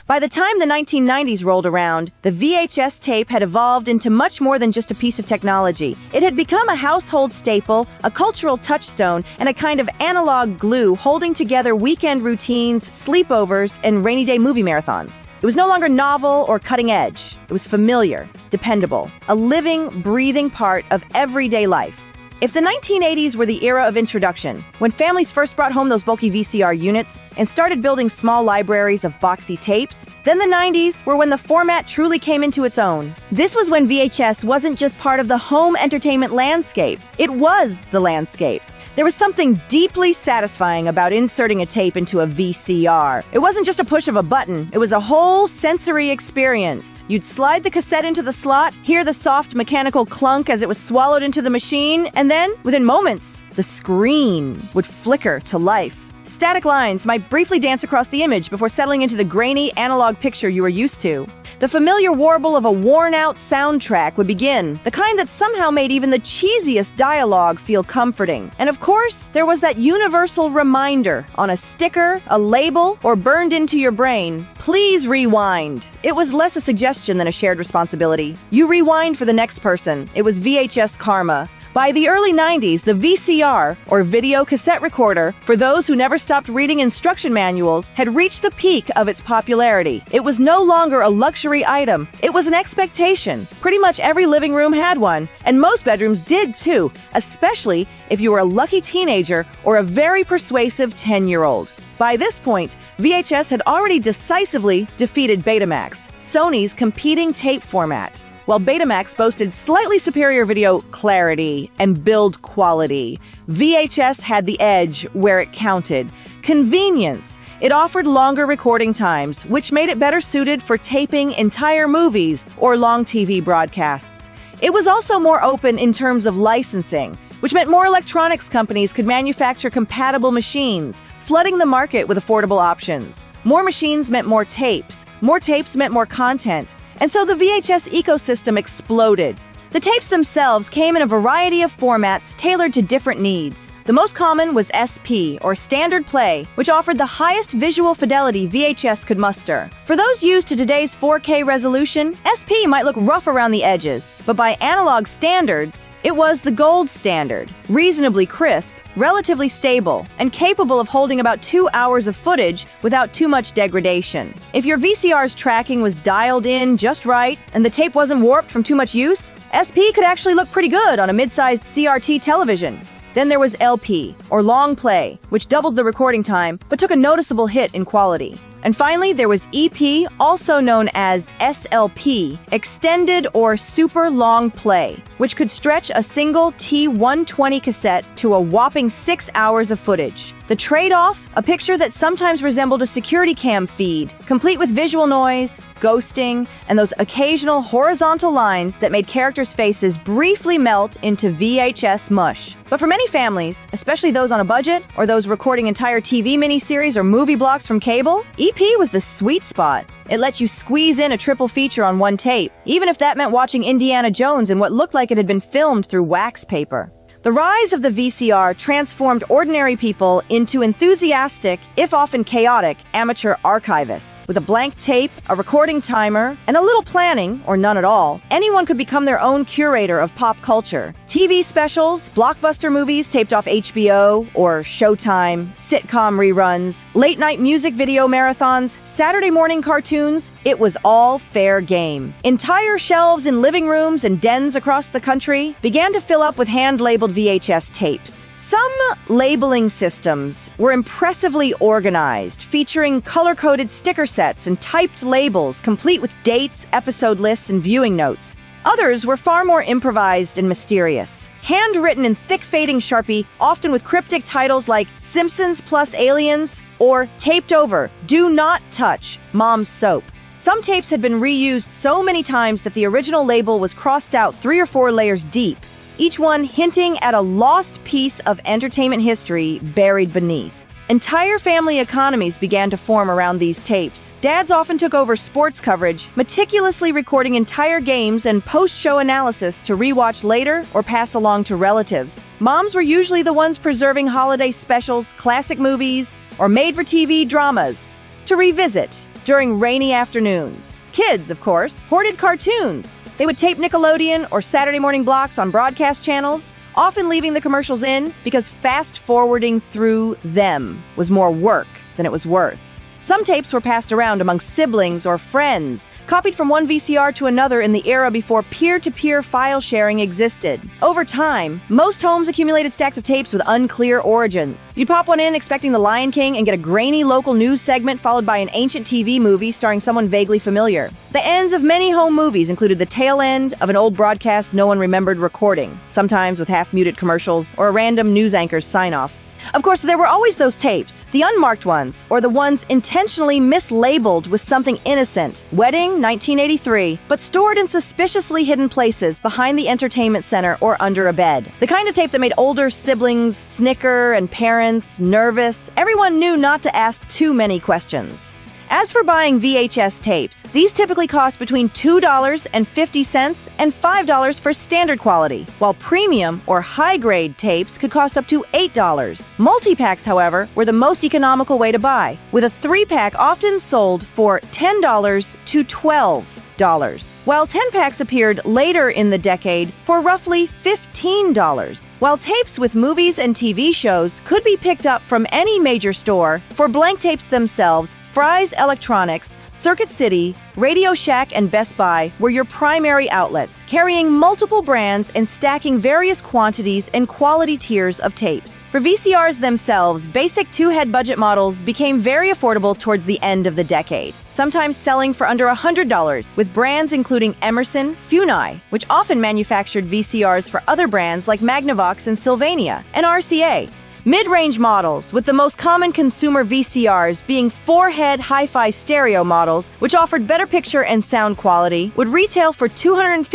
By the time the 1990s rolled around, the VHS tape had evolved into much more than just a piece of technology. It had become a household staple, a cultural touchstone, and a kind of analog glue holding together weekend routines, sleepovers, and rainy day movie marathons. It was no longer novel or cutting edge. It was familiar, dependable, a living, breathing part of everyday life. If the 1980s were the era of introduction, when families first brought home those bulky VCR units and started building small libraries of boxy tapes, then the 90s were when the format truly came into its own. This was when VHS wasn't just part of the home entertainment landscape. It was the landscape. There was something deeply satisfying about inserting a tape into a VCR. It wasn't just a push of a button. It was a whole sensory experience. You'd slide the cassette into the slot, hear the soft mechanical clunk as it was swallowed into the machine, and then, within moments, the screen would flicker to life. Static lines might briefly dance across the image before settling into the grainy analog picture you were used to. The familiar warble of a worn-out soundtrack would begin, the kind that somehow made even the cheesiest dialogue feel comforting. And of course, there was that universal reminder on a sticker, a label, or burned into your brain. Please rewind. It was less a suggestion than a shared responsibility. You rewind for the next person. It was VHS karma. By the early 90s, the VCR, or video cassette recorder, for those who never stopped reading instruction manuals, had reached the peak of its popularity. It was no longer a luxury item. It was an expectation. Pretty much every living room had one, and most bedrooms did too, especially if you were a lucky teenager or a very persuasive 10-year-old. By this point, VHS had already decisively defeated Betamax, Sony's competing tape format. While Betamax boasted slightly superior video clarity and build quality, VHS had the edge where it counted. Convenience. It offered longer recording times, which made it better suited for taping entire movies or long TV broadcasts. It was also more open in terms of licensing, which meant more electronics companies could manufacture compatible machines, flooding the market with affordable options. More machines meant more tapes. More tapes meant more content. And so the VHS ecosystem exploded. The tapes themselves came in a variety of formats tailored to different needs. The most common was SP, or standard play, which offered the highest visual fidelity VHS could muster. For those used to today's 4K resolution, SP might look rough around the edges, but by analog standards, it was the gold standard, reasonably crisp, relatively stable, and capable of holding about 2 hours of footage without too much degradation. If your VCR's tracking was dialed in just right and the tape wasn't warped from too much use, SP could actually look pretty good on a mid-sized CRT television. Then there was LP, or long play, which doubled the recording time but took a noticeable hit in quality. And finally, there was EP, also known as SLP, extended or super long play, which could stretch a single T120 cassette to a whopping 6 hours of footage. The trade-off? A picture that sometimes resembled a security cam feed, complete with visual noise, ghosting, and those occasional horizontal lines that made characters' faces briefly melt into VHS mush. But for many families, especially those on a budget, or those recording entire TV miniseries or movie blocks from cable, EP was the sweet spot. It let you squeeze in a triple feature on one tape, even if that meant watching Indiana Jones in what looked like it had been filmed through wax paper. The rise of the VCR transformed ordinary people into enthusiastic, if often chaotic, amateur archivists. With a blank tape, a recording timer, and a little planning, or none at all, anyone could become their own curator of pop culture. TV specials, blockbuster movies taped off HBO or Showtime, sitcom reruns, late-night music video marathons, Saturday morning cartoons, it was all fair game. Entire shelves in living rooms and dens across the country began to fill up with hand-labeled VHS tapes. Some labeling systems were impressively organized, featuring color-coded sticker sets and typed labels, complete with dates, episode lists, and viewing notes. Others were far more improvised and mysterious. Handwritten in thick fading Sharpie, often with cryptic titles like Simpsons plus Aliens or Taped Over, Do Not Touch, Mom's Soap. Some tapes had been reused so many times that the original label was crossed out 3 or 4 layers deep, each one hinting at a lost piece of entertainment history buried beneath. Entire family economies began to form around these tapes. Dads often took over sports coverage, meticulously recording entire games and post-show analysis to rewatch later or pass along to relatives. Moms were usually the ones preserving holiday specials, classic movies, or made-for-TV dramas to revisit during rainy afternoons. Kids, of course, hoarded cartoons. They would tape Nickelodeon or Saturday morning blocks on broadcast channels, often leaving the commercials in because fast-forwarding through them was more work than it was worth. Some tapes were passed around among siblings or friends, copied from one VCR to another in the era before peer-to-peer file sharing existed. Over time, most homes accumulated stacks of tapes with unclear origins. You'd pop one in expecting The Lion King and get a grainy local news segment followed by an ancient TV movie starring someone vaguely familiar. The ends of many home movies included the tail end of an old broadcast no one remembered recording, sometimes with half-muted commercials or a random news anchor's sign-off. Of course, there were always those tapes, the unmarked ones, or the ones intentionally mislabeled with something innocent. Wedding, 1983, but stored in suspiciously hidden places behind the entertainment center or under a bed. The kind of tape that made older siblings snicker and parents nervous. Everyone knew not to ask too many questions. As for buying VHS tapes, these typically cost between $2.50 and $5 for standard quality, while premium or high-grade tapes could cost up to $8. Multi-packs, however, were the most economical way to buy, with a 3-pack often sold for $10 to $12, while 10-packs appeared later in the decade for roughly $15. While tapes with movies and TV shows could be picked up from any major store, for blank tapes themselves, Fry's Electronics, Circuit City, Radio Shack, and Best Buy were your primary outlets, carrying multiple brands and stacking various quantities and quality tiers of tapes. For VCRs themselves, basic 2-head budget models became very affordable towards the end of the decade, sometimes selling for under $100, with brands including Emerson, Funai, which often manufactured VCRs for other brands like Magnavox and Sylvania, and RCA. Mid-range models, with the most common consumer VCRs being 4-head hi-fi stereo models, which offered better picture and sound quality, would retail for $250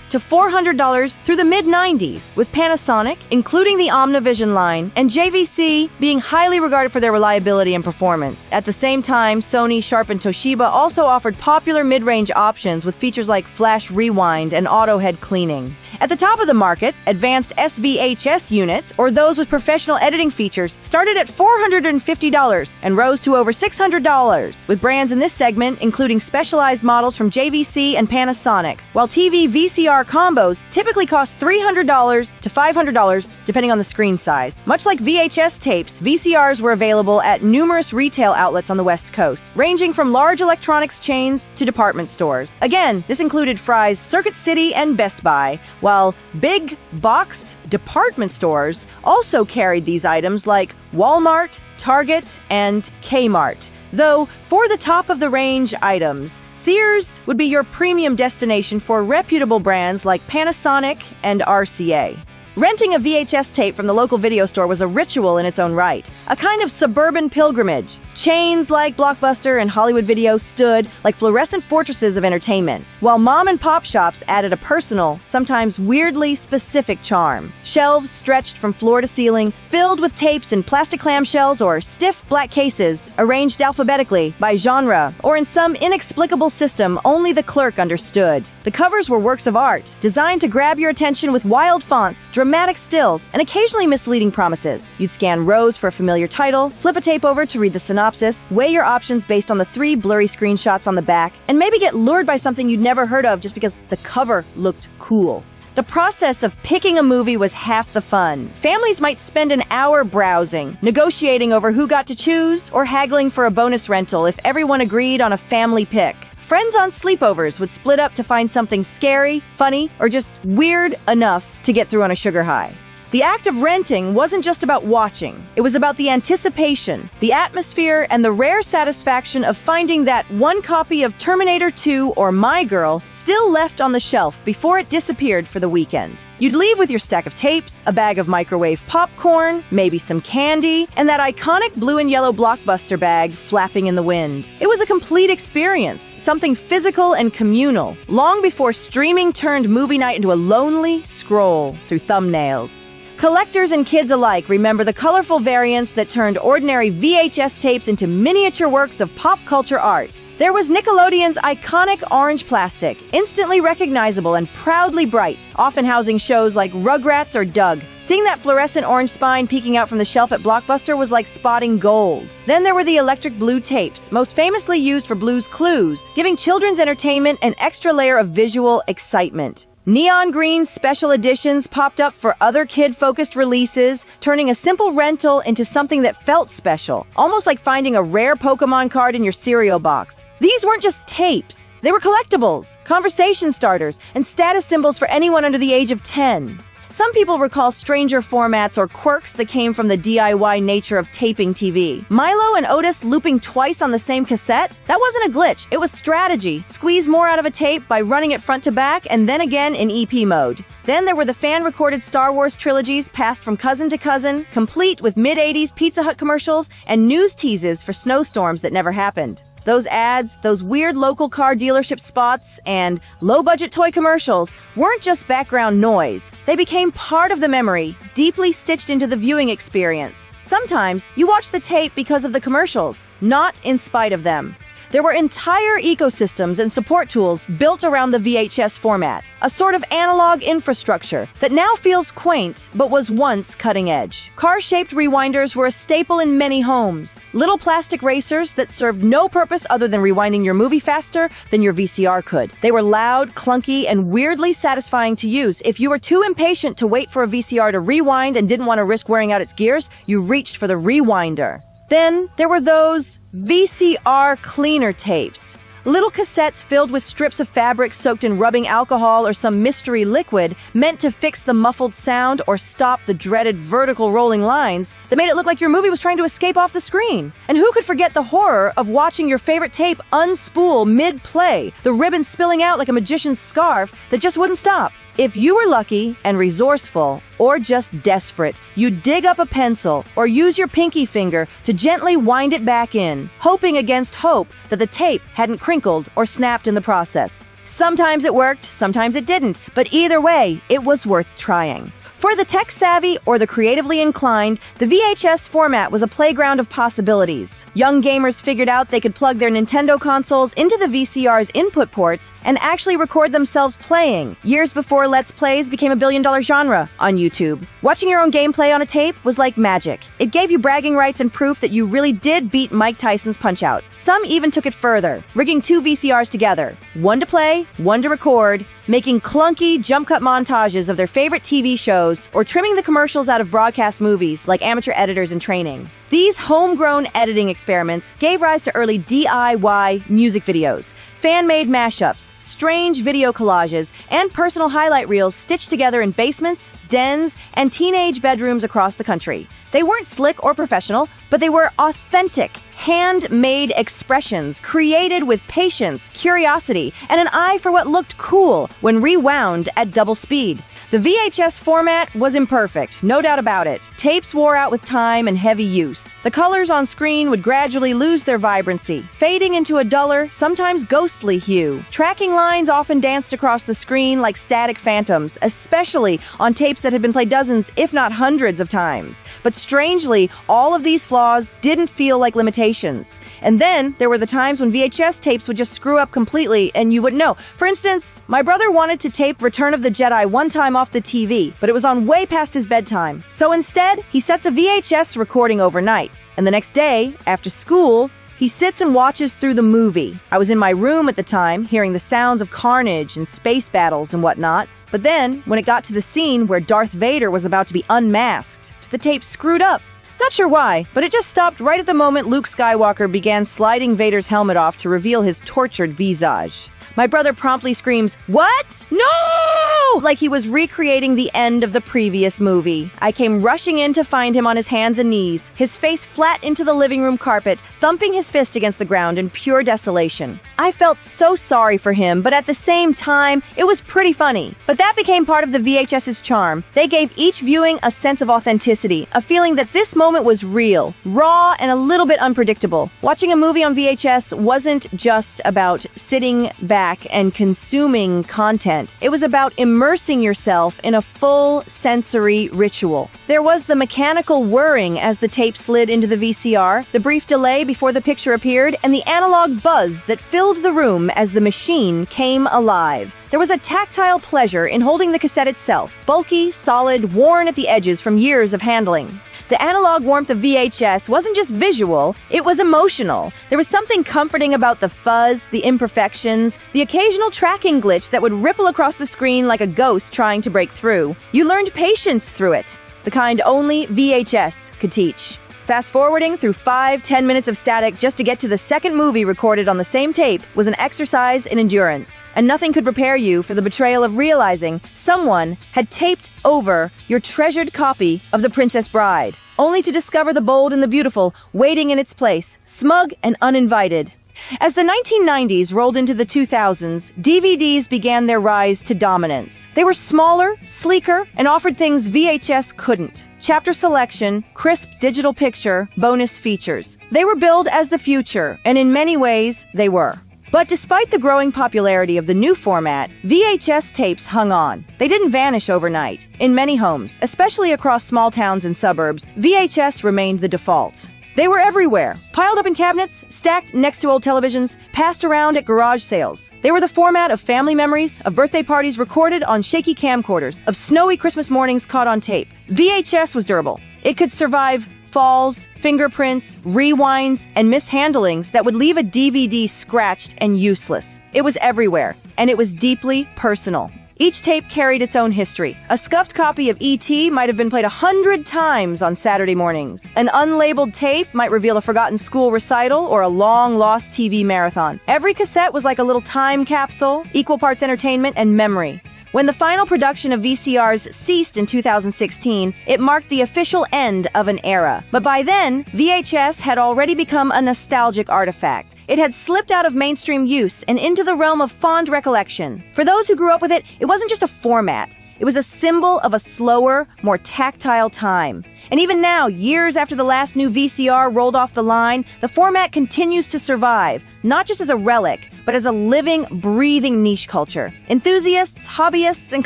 to $400 through the mid-90s, with Panasonic, including the Omnivision line, and JVC being highly regarded for their reliability and performance. At the same time, Sony, Sharp, and Toshiba also offered popular mid-range options with features like flash rewind and auto head cleaning. At the top of the market, advanced SVHS units, or those with professional editing features, started at $450 and rose to over $600, with brands in this segment including specialized models from JVC and Panasonic, while TV VCR combos typically cost $300 to $500 depending on the screen size. Much like VHS tapes, VCRs were available at numerous retail outlets on the West Coast, ranging from large electronics chains to department stores. Again, this included Fry's Circuit City and Best Buy, while big box department stores also carried these items like Walmart, Target, and Kmart. Though, for the top-of-the-range items, Sears would be your premium destination for reputable brands like Panasonic and RCA. Renting a VHS tape from the local video store was a ritual in its own right, a kind of suburban pilgrimage. Chains like Blockbuster and Hollywood Video stood like fluorescent fortresses of entertainment, while mom-and-pop shops added a personal, sometimes weirdly specific charm. Shelves stretched from floor to ceiling, filled with tapes in plastic clamshells or stiff black cases, arranged alphabetically by genre or in some inexplicable system only the clerk understood. The covers were works of art, designed to grab your attention with wild fonts, dramatic stills, and occasionally misleading promises. You'd scan rows for a familiar title, flip a tape over to read the synopsis, weigh your options based on the 3 blurry screenshots on the back, and maybe get lured by something you'd never heard of just because the cover looked cool. The process of picking a movie was half the fun. Families might spend an hour browsing, negotiating over who got to choose, or haggling for a bonus rental if everyone agreed on a family pick. Friends on sleepovers would split up to find something scary, funny, or just weird enough to get through on a sugar high. The act of renting wasn't just about watching. It was about the anticipation, the atmosphere, and the rare satisfaction of finding that one copy of Terminator 2 or My Girl still left on the shelf before it disappeared for the weekend. You'd leave with your stack of tapes, a bag of microwave popcorn, maybe some candy, and that iconic blue and yellow Blockbuster bag flapping in the wind. It was a complete experience. Something physical and communal, long before streaming turned movie night into a lonely scroll through thumbnails. Collectors and kids alike remember the colorful variants that turned ordinary VHS tapes into miniature works of pop culture art. There was Nickelodeon's iconic orange plastic, instantly recognizable and proudly bright, often housing shows like Rugrats or Doug. Seeing that fluorescent orange spine peeking out from the shelf at Blockbuster was like spotting gold. Then there were the electric blue tapes, most famously used for Blue's Clues, giving children's entertainment an extra layer of visual excitement. Neon green special editions popped up for other kid-focused releases, turning a simple rental into something that felt special, almost like finding a rare Pokemon card in your cereal box. These weren't just tapes. They were collectibles, conversation starters, and status symbols for anyone under the age of 10. Some people recall stranger formats or quirks that came from the DIY nature of taping TV. Milo and Otis looping twice on the same cassette? That wasn't a glitch, it was strategy. Squeeze more out of a tape by running it front to back and then again in EP mode. Then there were the fan-recorded Star Wars trilogies passed from cousin to cousin, complete with mid-80s Pizza Hut commercials and news teases for snowstorms that never happened. Those ads, those weird local car dealership spots, and low-budget toy commercials weren't just background noise. They became part of the memory, deeply stitched into the viewing experience. Sometimes you watch the tape because of the commercials, not in spite of them. There were entire ecosystems and support tools built around the VHS format, a sort of analog infrastructure that now feels quaint but was once cutting edge. Car-shaped rewinders were a staple in many homes. Little plastic racers that served no purpose other than rewinding your movie faster than your VCR could. They were loud, clunky, and weirdly satisfying to use. If you were too impatient to wait for a VCR to rewind and didn't want to risk wearing out its gears, you reached for the rewinder. Then there were those VCR cleaner tapes. Little cassettes filled with strips of fabric soaked in rubbing alcohol or some mystery liquid meant to fix the muffled sound or stop the dreaded vertical rolling lines that made it look like your movie was trying to escape off the screen. And who could forget the horror of watching your favorite tape unspool mid-play, the ribbon spilling out like a magician's scarf that just wouldn't stop? If you were lucky and resourceful, or just desperate, you'd dig up a pencil or use your pinky finger to gently wind it back in, hoping against hope that the tape hadn't crinkled or snapped in the process. Sometimes it worked, sometimes it didn't, but either way, it was worth trying. For the tech-savvy or the creatively inclined, the VHS format was a playground of possibilities. Young gamers figured out they could plug their Nintendo consoles into the VCR's input ports and actually record themselves playing, years before Let's Plays became a billion-dollar genre on YouTube. Watching your own gameplay on a tape was like magic. It gave you bragging rights and proof that you really did beat Mike Tyson's Punch-Out! Some even took it further, rigging two VCRs together, one to play, one to record, making clunky jump cut montages of their favorite TV shows, or trimming the commercials out of broadcast movies like amateur editors in training. These homegrown editing experiments gave rise to early DIY music videos, fan-made mashups, strange video collages, and personal highlight reels stitched together in basements, dens, and teenage bedrooms across the country. They weren't slick or professional, but they were authentic, handmade expressions created with patience, curiosity, and an eye for what looked cool when rewound at double speed. The VHS format was imperfect, no doubt about it. Tapes wore out with time and heavy use. The colors on screen would gradually lose their vibrancy, fading into a duller, sometimes ghostly hue. Tracking lines often danced across the screen like static phantoms, especially on tapes that had been played dozens, if not hundreds of times. But strangely, all of these flaws didn't feel like limitations. And then there were the times when VHS tapes would just screw up completely and you wouldn't know. For instance, my brother wanted to tape Return of the Jedi one time off the TV, but it was on way past his bedtime. So instead, he sets a VHS recording overnight. And the next day, after school, he sits and watches through the movie. I was in my room at the time, hearing the sounds of carnage and space battles and whatnot. But then, when it got to the scene where Darth Vader was about to be unmasked, the tape screwed up. Not sure why, but it just stopped right at the moment Luke Skywalker began sliding Vader's helmet off to reveal his tortured visage. My brother promptly screams, "What? No!" like he was recreating the end of the previous movie. I came rushing in to find him on his hands and knees, his face flat into the living room carpet, thumping his fist against the ground in pure desolation. I felt so sorry for him, but at the same time, it was pretty funny. But that became part of the VHS's charm. They gave each viewing a sense of authenticity, a feeling that this moment moment was real, raw, and a little bit unpredictable. Watching a movie on VHS wasn't just about sitting back and consuming content. It was about immersing yourself in a full sensory ritual. There was the mechanical whirring as the tape slid into the VCR, the brief delay before the picture appeared, and the analog buzz that filled the room as the machine came alive. There was a tactile pleasure in holding the cassette itself, bulky, solid, worn at the edges from years of handling. The analog warmth of VHS wasn't just visual, it was emotional. There was something comforting about the fuzz, the imperfections, the occasional tracking glitch that would ripple across the screen like a ghost trying to break through. You learned patience through it, the kind only VHS could teach. Fast-forwarding through 5-10 minutes of static just to get to the second movie recorded on the same tape was an exercise in endurance. And nothing could prepare you for the betrayal of realizing someone had taped over your treasured copy of The Princess Bride, only to discover the bold and the beautiful waiting in its place, smug and uninvited. As the 1990s rolled into the 2000s, DVDs began their rise to dominance. They were smaller, sleeker, and offered things VHS couldn't. Chapter selection, crisp digital picture, bonus features. They were billed as the future, and in many ways, they were. But despite the growing popularity of the new format, VHS tapes hung on. They didn't vanish overnight. In many homes, especially across small towns and suburbs, VHS remained the default. They were everywhere, piled up in cabinets, stacked next to old televisions, passed around at garage sales. They were the format of family memories, of birthday parties recorded on shaky camcorders, of snowy Christmas mornings caught on tape. VHS was durable. It could survive falls, fingerprints, rewinds, and mishandlings that would leave a DVD scratched and useless. It was everywhere, and it was deeply personal. Each tape carried its own history. A scuffed copy of E.T. might have been played 100 times on Saturday mornings. An unlabeled tape might reveal a forgotten school recital or a long-lost TV marathon. Every cassette was like a little time capsule, equal parts entertainment and memory. When the final production of VCRs ceased in 2016, it marked the official end of an era. But by then, VHS had already become a nostalgic artifact. It had slipped out of mainstream use and into the realm of fond recollection. For those who grew up with it, it wasn't just a format. It was a symbol of a slower, more tactile time. And even now, years after the last new VCR rolled off the line, the format continues to survive, not just as a relic, but as a living, breathing niche culture. Enthusiasts, hobbyists, and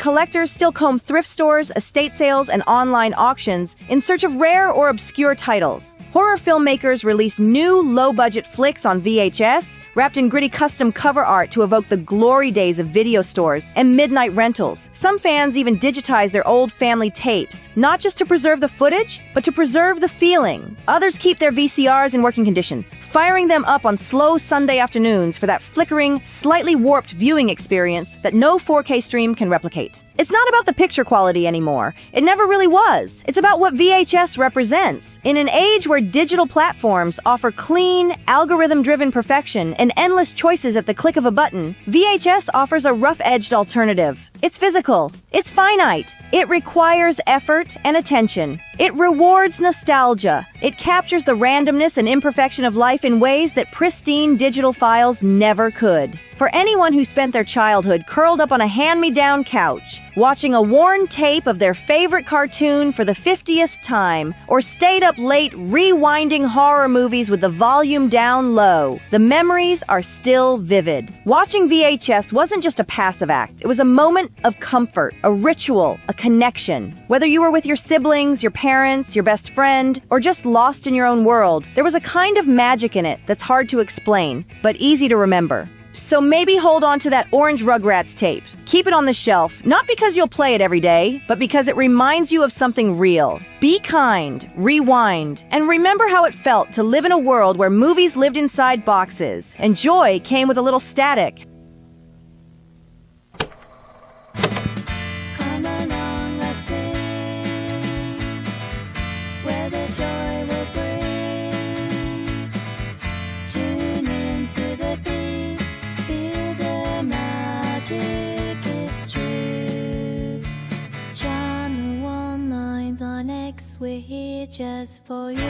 collectors still comb thrift stores, estate sales, and online auctions in search of rare or obscure titles. Horror filmmakers release new, low-budget flicks on VHS, wrapped in gritty custom cover art to evoke the glory days of video stores and midnight rentals. Some fans even digitize their old family tapes, not just to preserve the footage, but to preserve the feeling. Others keep their VCRs in working condition, firing them up on slow Sunday afternoons for that flickering, slightly warped viewing experience that no 4K stream can replicate. It's not about the picture quality anymore. It never really was. It's about what VHS represents. In an age where digital platforms offer clean, algorithm-driven perfection and endless choices at the click of a button, VHS offers a rough-edged alternative. It's physical. It's finite. It requires effort and attention. It rewards nostalgia. It captures the randomness and imperfection of life in ways that pristine digital files never could. For anyone who spent their childhood curled up on a hand-me-down couch, watching a worn tape of their favorite cartoon for the 50th time, or stayed up late rewinding horror movies with the volume down low, the memories are still vivid. Watching VHS wasn't just a passive act. It was a moment of comfort, a ritual, a connection. Whether you were with your siblings, your parents, your best friend, or just lost in your own world, there was a kind of magic in it that's hard to explain, but easy to remember. So maybe hold on to that orange Rugrats tape. Keep it on the shelf, not because you'll play it every day, but because it reminds you of something real. Be kind, rewind, and remember how it felt to live in a world where movies lived inside boxes, and joy came with a little static. Come along, let's sing, where the joy will bring. Tune into the beat, feel the magic, it's true. Channel 1 lines on X, we're here just for you.